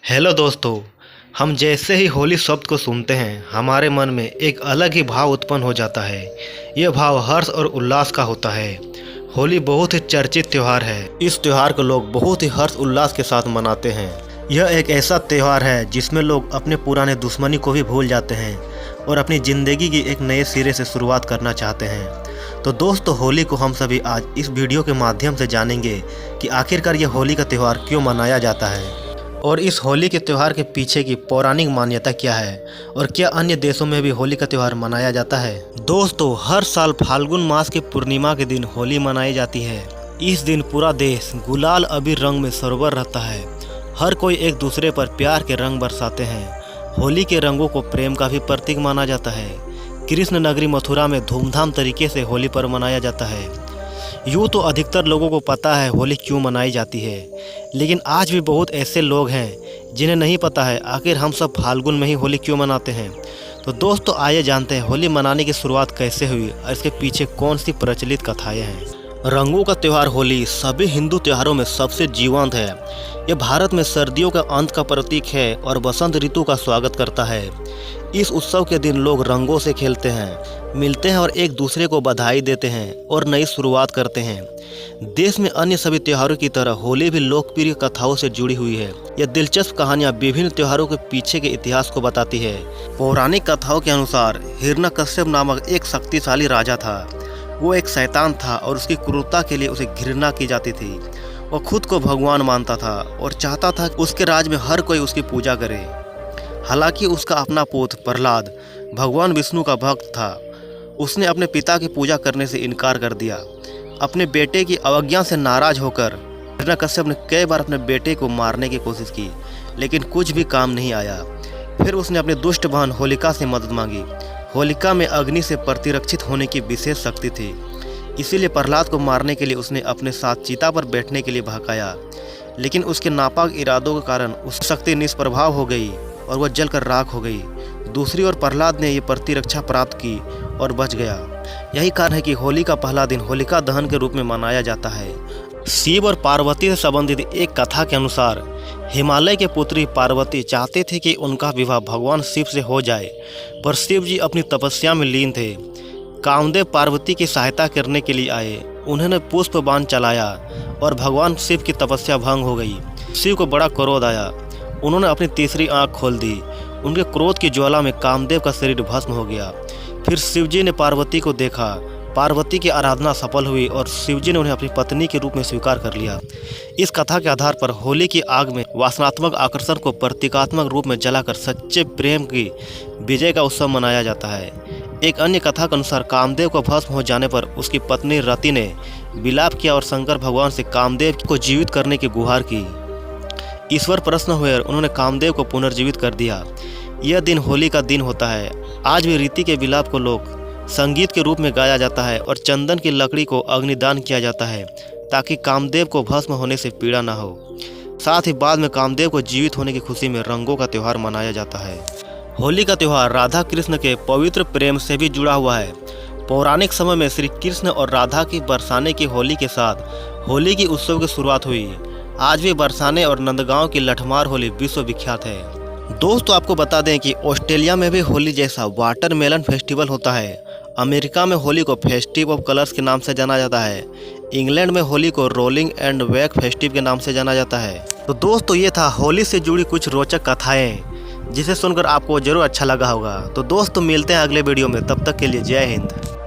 Hello दोस्तों, हम जैसे ही होली शब्द को सुनते हैं हमारे मन में एक अलग ही भाव उत्पन्न हो जाता है। यह भाव हर्ष और उल्लास का होता है। होली बहुत ही चर्चित त्यौहार है। इस त्यौहार को लोग बहुत ही हर्ष उल्लास के साथ मनाते हैं। यह एक ऐसा त्यौहार है जिसमें लोग अपने पुराने दुश्मनी को भी भूल जाते हैं और अपनी ज़िंदगी की एक नए सिरे से शुरुआत करना चाहते हैं। तो दोस्तों, होली को हम सभी आज इस वीडियो के माध्यम से जानेंगे कि आखिरकार यह होली का त्यौहार क्यों मनाया जाता है और इस होली के त्यौहार के पीछे की पौराणिक मान्यता क्या है और क्या अन्य देशों में भी होली का त्यौहार मनाया जाता है। दोस्तों, हर साल फाल्गुन मास के पूर्णिमा के दिन होली मनाई जाती है। इस दिन पूरा देश गुलाल अबीर रंग में सरोवर रहता है। हर कोई एक दूसरे पर प्यार के रंग बरसाते हैं। होली के रंगों को प्रेम का भी प्रतीक माना जाता है। कृष्ण नगरी मथुरा में धूमधाम तरीके से होली पर्व मनाया जाता है। यूँ तो अधिकतर लोगों को पता है होली क्यों मनाई जाती है, लेकिन आज भी बहुत ऐसे लोग हैं जिन्हें नहीं पता है आखिर हम सब फाल्गुन में ही होली क्यों मनाते हैं। तो दोस्तों, आइए जानते हैं होली मनाने की शुरुआत कैसे हुई और इसके पीछे कौन सी प्रचलित कथाएं हैं। रंगों का त्यौहार होली सभी हिंदू त्योहारों में सबसे जीवंत है। यह भारत में सर्दियों का अंत का प्रतीक है और बसंत ऋतु का स्वागत करता है। इस उत्सव के दिन लोग रंगों से खेलते हैं, मिलते हैं और एक दूसरे को बधाई देते हैं और नई शुरुआत करते हैं। देश में अन्य सभी त्योहारों की तरह होली भी लोकप्रिय कथाओं से जुड़ी हुई है। यह दिलचस्प कहानियां विभिन्न त्योहारों के पीछे के इतिहास को बताती है। पौराणिक कथाओं के अनुसार हिरण्यकश्यप नामक एक शक्तिशाली राजा था। वो एक शैतान था और उसकी क्रूरता के लिए उसे घृणा की जाती थी। वह खुद को भगवान मानता था और चाहता था कि उसके राज में हर कोई उसकी पूजा करे। हालांकि उसका अपना पुत्र प्रहलाद भगवान विष्णु का भक्त था। उसने अपने पिता की पूजा करने से इनकार कर दिया। अपने बेटे की अवज्ञा से नाराज होकर हिरण्यकश्यप ने कई बार अपने बेटे को मारने की कोशिश की, लेकिन कुछ भी काम नहीं आया। फिर उसने अपनी दुष्ट बहन होलिका से मदद मांगी। होलिका में अग्नि से प्रतिरक्षित होने की विशेष शक्ति थी, इसीलिए प्रहलाद को मारने के लिए उसने अपने साथ चिता पर बैठने के लिए बहकाया। लेकिन उसके नापाक इरादों के कारण उसकी शक्ति निष्प्रभाव हो गई और वह जलकर राख हो गई। दूसरी ओर प्रहलाद ने ये प्रतिरक्षा प्राप्त की और बच गया। यही कारण है कि होली का पहला दिन होलिका दहन के रूप में मनाया जाता है। शिव और पार्वती से संबंधित एक कथा के अनुसार हिमालय के पुत्री पार्वती चाहते थे कि उनका विवाह भगवान शिव से हो जाए, पर शिव जी अपनी तपस्या में लीन थे। कामदेव पार्वती की सहायता करने के लिए आए। उन्होंने पुष्प बाण चलाया और भगवान शिव की तपस्या भंग हो गई। शिव को बड़ा क्रोध आया। उन्होंने अपनी तीसरी आंख खोल दी। उनके क्रोध की ज्वाला में कामदेव का शरीर भस्म हो गया। फिर शिवजी ने पार्वती को देखा। पार्वती की आराधना सफल हुई और शिवजी ने उन्हें अपनी पत्नी के रूप में स्वीकार कर लिया। इस कथा के आधार पर होली की आग में वासनात्मक आकर्षण को प्रतीकात्मक रूप में जलाकर सच्चे प्रेम की विजय का उत्सव मनाया जाता है। एक अन्य कथा के अनुसार कामदेव को भस्म हो जाने पर उसकी पत्नी रति ने विलाप किया और शंकर भगवान से कामदेव को जीवित करने की गुहार की। ईश्वर प्रसन्न हुए और उन्होंने कामदेव को पुनर्जीवित कर दिया। यह दिन होली का दिन होता है। आज भी रीति के विलाप को लोग संगीत के रूप में गाया जाता है और चंदन की लकड़ी को अग्निदान किया जाता है ताकि कामदेव को भस्म होने से पीड़ा न हो। साथ ही बाद में कामदेव को जीवित होने की खुशी में रंगों का त्यौहार मनाया जाता है। होली का त्यौहार राधा कृष्ण के पवित्र प्रेम से भी जुड़ा हुआ है। पौराणिक समय में श्री कृष्ण और राधा की बरसाने की होली के साथ होली की उत्सव की शुरुआत हुई। आज भी बरसाने और नंदगांव की लठमार होली विश्व विख्यात है। दोस्तों, आपको बता दें कि ऑस्ट्रेलिया में भी होली जैसा वाटरमेलन फेस्टिवल होता है। अमेरिका में होली को फेस्टिव ऑफ कलर्स के नाम से जाना जाता है। इंग्लैंड में होली को रोलिंग एंड वैक फेस्टिव के नाम से जाना जाता है। तो दोस्तों, ये था होली से जुड़ी कुछ रोचक कथाएं जिसे सुनकर आपको जरूर अच्छा लगा होगा। तो दोस्तों, मिलते हैं अगले वीडियो में। तब तक के लिए जय हिंद।